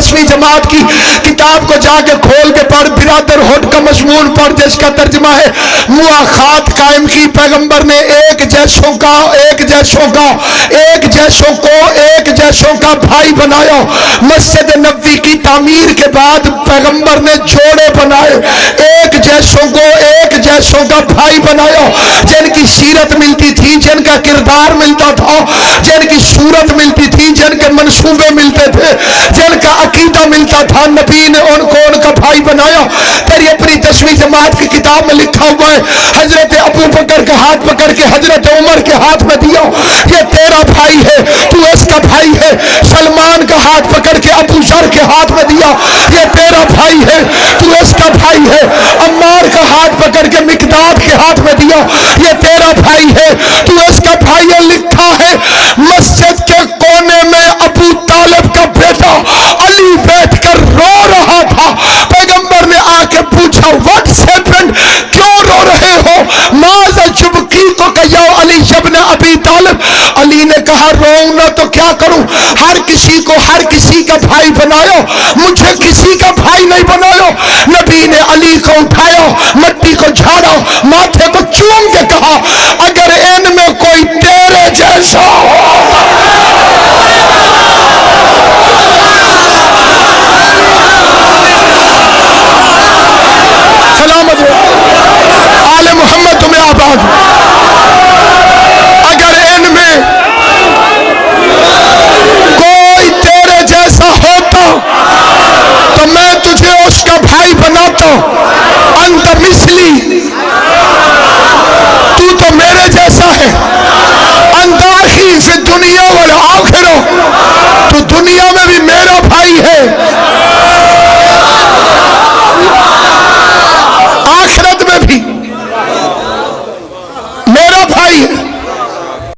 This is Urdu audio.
10ویں جماعت کی کتاب کو جا کے کھول کے پڑھ، برادرہڈ کا مضمون پڑھ جس کا ترجمہ ہے مواخات قائم کی پیغمبر نے ایک جیسوں کا بھائی بنایا۔ مسجد نبوی کی تعمیر کے بعد پیغمبر نے جوڑے بنائے، ایک جیسوں کا بھائی بنایا، جن کی سیرت ملتی تھی، جن کا کردار ملتا تھا، جن کی صورت ملتی تھی، جن کے منصوبے ملتے تھے، جن کا عقیدہ ملتا تھا، نبی نے ان کو ان کا بھائی بنایا۔ تیری اپنی 10ویں جماعت کی کتاب میں لکھا ہوا ہے حضرت ابو بکر کا ہاتھ پکڑ کے حضرت عمر کے ہاتھ میں دیا، یہ تیرا بھائی ہے، تو اس کا بھائی ہے۔ سلمان کا ہاتھ پکڑ کے ابو ذر کے ہاتھ میں دیا، یہ تیرا بھائی ہے، تو اس کا بھائی ہے۔ عمار کا ہاتھ پکڑ کے مقداد کے ہاتھ میں دیا، یہ تیرا بھائی ہے، تو اس کا بھائی ہے۔ لکھا ہے مسجد کے کونے میں ابو طالب کا بیٹا علی بیٹھ کر رو رہا تھا، پیغمبر نے آ کے پوچھا واٹس ہیپنڈ، کیوں رو رہے ہو؟ ماذا جبکی کو کہ یا علی ابن ابی طالب، علی نے کہا روؤں نہ تو کیا کروں، ہر کسی کو ہر کسی کا بھائی بنایا، مجھے کسی کا بھائی نہیں بنایا۔ نبی نے علی کو اٹھایا، مٹی کو جھاڑا، ماتھے کو چوم کے کہا اگر ان میں کوئی